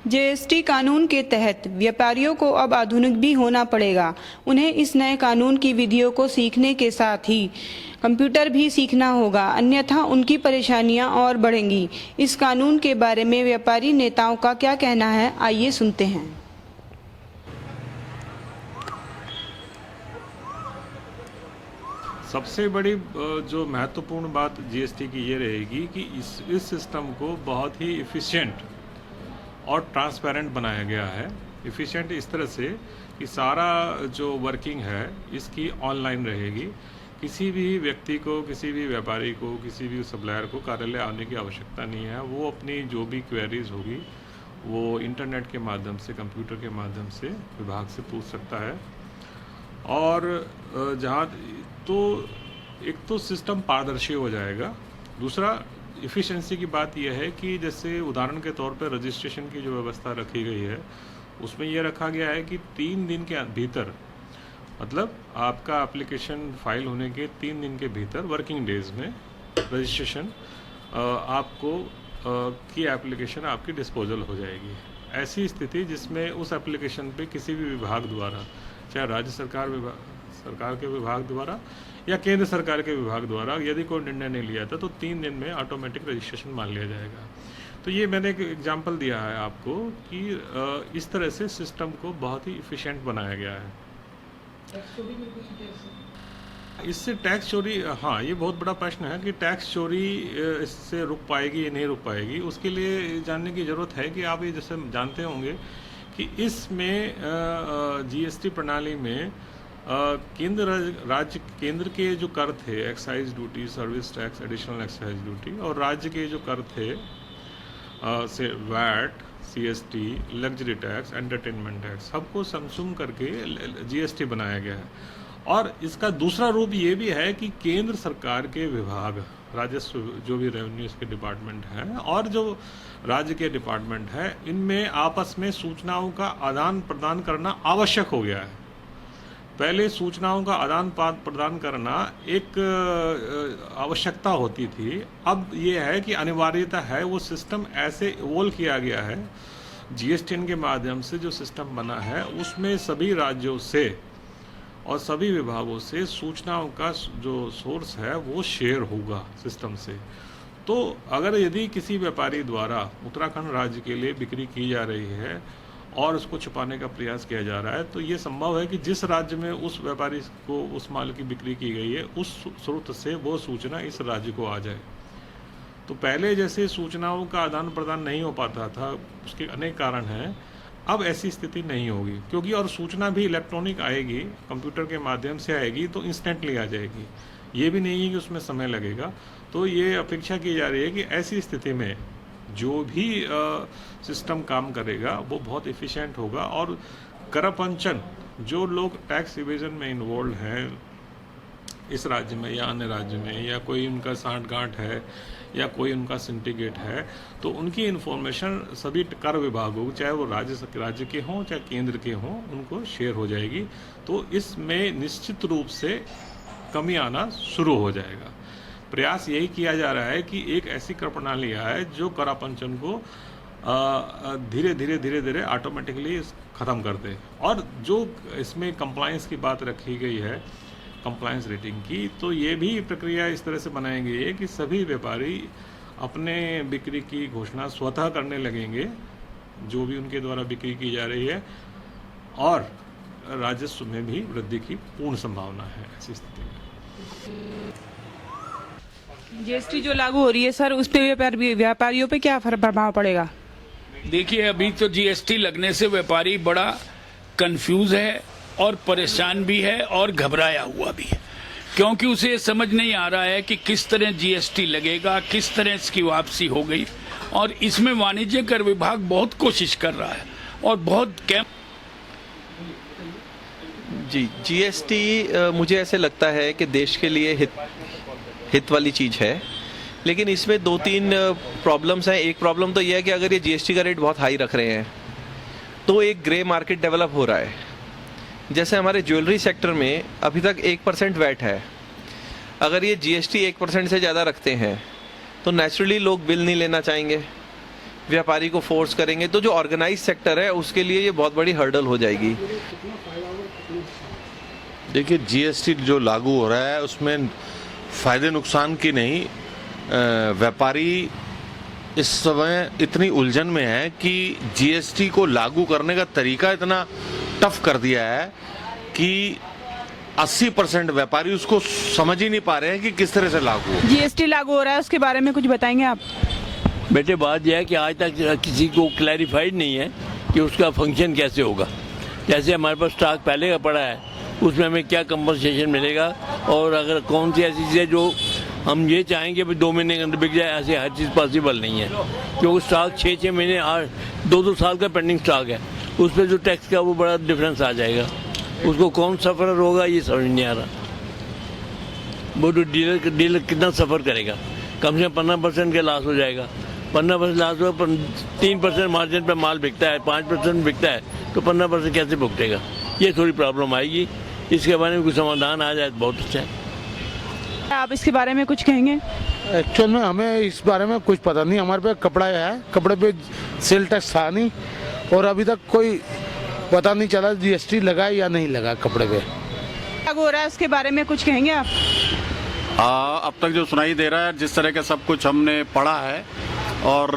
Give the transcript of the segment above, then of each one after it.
GST कानून के तहत व्यापारियों को अब आधुनिक भी होना पड़ेगा। उन्हें इस नए कानून की विधियों को सीखने के साथ ही कंप्यूटर भी सीखना होगा, अन्यथा उनकी परेशानियां और बढ़ेंगी। इस कानून के बारे में व्यापारी नेताओं का क्या कहना है, आइए सुनते हैं। सबसे बड़ी जो महत्वपूर्ण बात जीएसटी की ये रहेगी कि इस सिस्टम को बहुत ही इफ़िशिएंट और ट्रांसपेरेंट बनाया गया है। इफ़िशिएंट इस तरह से कि सारा जो वर्किंग है इसकी ऑनलाइन रहेगी। किसी भी व्यक्ति को, किसी भी व्यापारी को, किसी भी सप्लायर को कार्यालय आने की आवश्यकता नहीं है। वो अपनी जो भी क्वेरीज होगी वो इंटरनेट के माध्यम से, कंप्यूटर के माध्यम से विभाग से पूछ सकता है। और जहाँ तो एक तो सिस्टम पारदर्शी हो जाएगा। दूसरा, इफ़िशेंसी की बात यह है कि जैसे उदाहरण के तौर पर रजिस्ट्रेशन की जो व्यवस्था रखी गई है उसमें यह रखा गया है कि 3 दिन के भीतर, मतलब आपका एप्लीकेशन फाइल होने के 3 दिन के भीतर, वर्किंग डेज में रजिस्ट्रेशन आपको की एप्लीकेशन आपकी डिस्पोजल हो जाएगी। ऐसी स्थिति जिसमें उस एप्लीकेशन पे किसी भी विभाग द्वारा, चाहे राज्य सरकार के विभाग द्वारा या केंद्र सरकार के विभाग द्वारा यदि कोई निर्णय नहीं लिया था तो 3 दिन में ऑटोमेटिक रजिस्ट्रेशन मान लिया जाएगा। तो ये मैंने एक एग्जांपल दिया है आपको कि इस तरह से सिस्टम को बहुत ही इफ़िशिएंट बनाया गया है। इससे टैक्स चोरी, हाँ ये बहुत बड़ा प्रश्न है कि टैक्स चोरी इससे रुक पाएगी या नहीं रुक पाएगी। उसके लिए जानने की ज़रूरत है कि आप ये जैसे जानते होंगे कि इसमें जीएसटी प्रणाली में केंद्र के जो कर थे, excise duty, service tax, additional excise duty, और राज्य के जो कर थे से VAT, CST, luxury tax, entertainment tax, सबको समसुम करके जीएसटी बनाया गया है। और इसका दूसरा रूप ये भी है कि केंद्र सरकार के विभाग, राजस्व जो भी रेवेन्यू के डिपार्टमेंट हैं और जो राज्य के डिपार्टमेंट हैं, इनमें आपस में सूचनाओं का आदान प्रदान करना आवश्यक हो गया है। पहले सूचनाओं का आदान प्रदान करना एक आवश्यकता होती थी, अब ये है कि अनिवार्यता है। वो सिस्टम ऐसे इवोल्व किया गया है, जीएसटी के माध्यम से जो सिस्टम बना है उसमें सभी राज्यों से और सभी विभागों से सूचनाओं का जो सोर्स है वो शेयर होगा सिस्टम से। तो अगर यदि किसी व्यापारी द्वारा उत्तराखंड राज्य के लिए बिक्री की जा रही है और उसको छुपाने का प्रयास किया जा रहा है, तो ये संभव है कि जिस राज्य में उस व्यापारी को उस माल की बिक्री की गई है उस स्रोत से वो सूचना इस राज्य को आ जाए। तो पहले जैसे सूचनाओं का आदान प्रदान नहीं हो पाता था, उसके अनेक कारण हैं। अब ऐसी स्थिति नहीं होगी, क्योंकि और सूचना भी इलेक्ट्रॉनिक आएगी, कंप्यूटर के माध्यम से आएगी, तो इंस्टेंटली आ जाएगी। ये भी नहीं है कि उसमें समय लगेगा। तो ये अपेक्षा की जा रही है कि ऐसी स्थिति में जो भी सिस्टम काम करेगा वो बहुत इफ़िशिएंट होगा। और करपंचन, जो लोग टैक्स इवेजन में इन्वॉल्व हैं इस राज्य में या अन्य राज्य में, या कोई उनका सांठगांठ है या कोई उनका सिंडिकेट है, तो उनकी इन्फॉर्मेशन सभी कर विभागों, चाहे वो राज्य के हों चाहे केंद्र के हों, उनको शेयर हो जाएगी। तो इसमें निश्चित रूप से कमी आना शुरू हो जाएगा। प्रयास यही किया जा रहा है कि एक ऐसी कर प्रणाली आए जो करापंचन को धीरे धीरे ऑटोमेटिकली ख़त्म कर दे। और जो इसमें कंप्लायंस की बात रखी गई है, कंप्लायंस रेटिंग की, तो ये भी प्रक्रिया इस तरह से बनाई गई है कि सभी व्यापारी अपने बिक्री की घोषणा स्वतः करने लगेंगे जो भी उनके द्वारा बिक्री की जा रही है, और राजस्व में भी वृद्धि की पूर्ण संभावना है ऐसी स्थिति में। जीएसटी जो लागू हो रही है सर, उस पे व्यापारियों पे क्या प्रभाव पड़ेगा? देखिए, अभी तो जीएसटी लगने से व्यापारी बड़ा कंफ्यूज है और परेशान भी है और घबराया हुआ भी है, क्योंकि उसे समझ नहीं आ रहा है कि किस तरह जीएसटी लगेगा, किस तरह इसकी वापसी हो गई। और इसमें वाणिज्य कर विभाग बहुत कोशिश कर रहा है और बहुत जी, जीएसटी मुझे ऐसे लगता है कि देश के लिए हित वाली चीज़ है, लेकिन इसमें 2-3 प्रॉब्लम्स हैं। एक प्रॉब्लम तो यह है कि अगर ये जीएसटी का रेट बहुत हाई रख रहे हैं तो एक ग्रे मार्केट डेवलप हो रहा है। जैसे हमारे ज्वेलरी सेक्टर में अभी तक 1% वैट है। अगर ये जीएसटी 1% से ज़्यादा रखते हैं तो नेचुरली लोग बिल नहीं लेना चाहेंगे, व्यापारी को फोर्स करेंगे, तो जो ऑर्गेनाइज सेक्टर है उसके लिए ये बहुत बड़ी हर्डल हो जाएगी। देखिए, जीएसटी जो लागू हो रहा है उसमें फायदे नुकसान की नहीं, व्यापारी इस समय इतनी उलझन में है कि जीएसटी को लागू करने का तरीका इतना टफ कर दिया है कि 80% व्यापारी उसको समझ ही नहीं पा रहे हैं कि किस तरह से लागू हो। जीएसटी लागू हो रहा है, उसके बारे में कुछ बताएंगे आप? बेटे, बात यह है कि आज तक किसी को क्लैरिफाइड नहीं है कि उसका फंक्शन कैसे होगा। जैसे हमारे पास स्टॉक पहले का पड़ा है, उसमें हमें क्या कंपनसेशन मिलेगा, और अगर कौन सी ऐसी चीज़ है जो हम ये चाहेंगे कि 2 महीने के अंदर बिक जाए, ऐसे हर चीज़ पॉसिबल नहीं है। क्योंकि स्टॉक 6-6 महीने 2-2 साल का पेंडिंग स्टॉक है, उस पर जो टैक्स का वो बड़ा डिफरेंस आ जाएगा। उसको कौन सफ़र होगा ये समझ नहीं आ रहा। वो तो डीलर कितना सफ़र करेगा? कम से कम 15% का लॉस हो जाएगा। 15% लॉस हुआ, 3% मार्जिन पर माल बिकता है, 5% बिकता है, तो 15% कैसे भुगतेगा? ये थोड़ी प्रॉब्लम आएगी। इसके बारे में कुछ समाधान आ जाए तो बहुत अच्छा है। आप इसके बारे में कुछ कहेंगे? एक्चुअल में हमें इस बारे में कुछ पता नहीं। हमारे पे कपड़ा है, कपड़े पे सेल टैक्स था नहीं, और अभी तक कोई पता नहीं चला जीएसटी लगा या नहीं लगा कपड़े पे। लागू हो रहा है, उसके बारे में कुछ कहेंगे आप? अब तक जो सुनाई दे रहा है, जिस तरह का सब कुछ हमने पढ़ा है और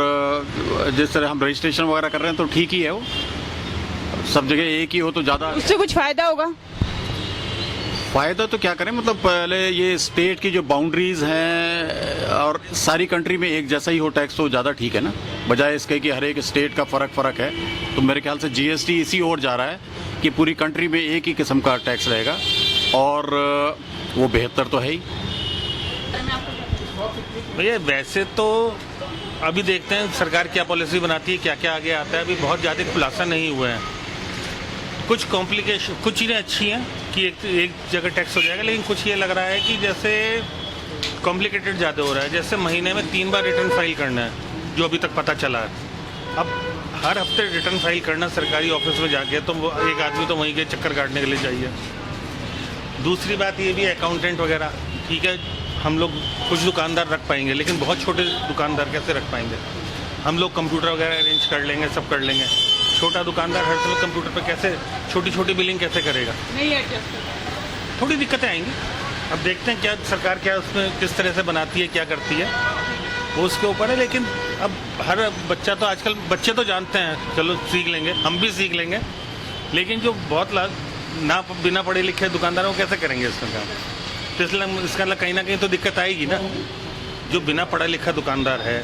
जिस तरह हम रजिस्ट्रेशन वगैरह कर रहे हैं, तो ठीक ही है। वो सब जगह एक ही हो तो ज़्यादा उससे कुछ फायदा होगा? फ़ायदा तो क्या करें, मतलब पहले ये स्टेट की जो बाउंड्रीज हैं और सारी कंट्री में एक जैसा ही हो टैक्स, तो ज़्यादा ठीक है ना, बजाय इसके कि हर एक स्टेट का फ़र्क है। तो मेरे ख्याल से जीएसटी इसी ओर जा रहा है कि पूरी कंट्री में एक ही किस्म का टैक्स रहेगा, और वो बेहतर तो है ही। भैया, वैसे तो अभी देखते हैं सरकार क्या पॉलिसी बनाती है, क्या क्या आगे आता है। अभी बहुत ज़्यादा खुलासा नहीं हुआ है। कुछ कॉम्प्लिकेशन, कुछ चीज़ें अच्छी हैं कि एक जगह टैक्स हो जाएगा, लेकिन कुछ ये लग रहा है कि जैसे कॉम्प्लिकेटेड ज़्यादा हो रहा है। जैसे महीने में 3 बार रिटर्न फाइल करना है, जो अभी तक पता चला है। अब हर हफ्ते रिटर्न फाइल करना सरकारी ऑफिस में जाके, तो वो एक आदमी तो वहीं के चक्कर काटने के लिए चाहिए। दूसरी बात ये भी, अकाउंटेंट वगैरह, ठीक है, हम लोग कुछ दुकानदार रख पाएंगे, लेकिन बहुत छोटे दुकानदार कैसे रख पाएंगे? हम लोग कंप्यूटर वगैरह अरेंज कर लेंगे, सब कर लेंगे। छोटा दुकानदार हर समय कंप्यूटर पर कैसे छोटी छोटी बिलिंग कैसे करेगा? नहीं एडजस्ट, थोड़ी दिक्कतें आएंगी। अब देखते हैं क्या सरकार क्या उसमें किस तरह से बनाती है, क्या करती है, वो उसके ऊपर है। लेकिन अब हर बच्चा तो आजकल, बच्चे तो जानते हैं, चलो सीख लेंगे, हम भी सीख लेंगे, लेकिन जो बहुत ना बिना पढ़े लिखे दुकानदारों को कैसे करेंगे इसमें काम? तो इसलिए इसका कहीं ना कहीं तो दिक्कत आएगी ना। जो बिना पढ़ा लिखा दुकानदार है,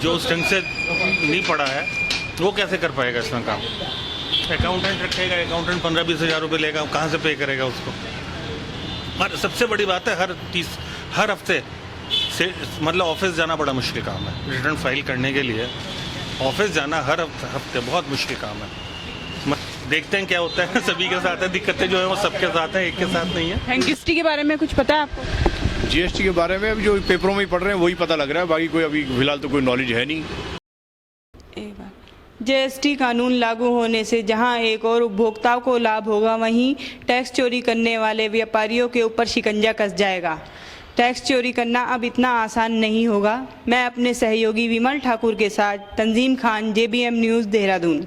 जो उस ढंग से नहीं पढ़ा है, वो कैसे कर पाएगा इसमें काम? अकाउंटेंट रखेगा, अकाउंटेंट 15-20 हज़ार रुपये लेगा, कहाँ से पे करेगा उसको? और सबसे बड़ी बात है, हर हफ्ते से मतलब ऑफिस जाना बड़ा मुश्किल काम है। रिटर्न फाइल करने के लिए ऑफिस जाना हर हफ्ते बहुत मुश्किल काम है। देखते हैं क्या होता है। सभी के साथ है, दिक्कतें जो है वो सबके साथ है, एक के साथ नहीं है। जीएसटी के बारे में कुछ पता है आपको? जीएसटी के बारे में अभी जो पेपरों में पढ़ रहे हैं वही पता लग रहा है, बाकी कोई अभी फिलहाल तो कोई नॉलेज है नहीं। जीएसटी कानून लागू होने से जहां एक और उपभोक्ताओं को लाभ होगा, वहीं टैक्स चोरी करने वाले व्यापारियों के ऊपर शिकंजा कस जाएगा। टैक्स चोरी करना अब इतना आसान नहीं होगा। मैं अपने सहयोगी विमल ठाकुर के साथ तंजीम खान, JBM न्यूज़, देहरादून।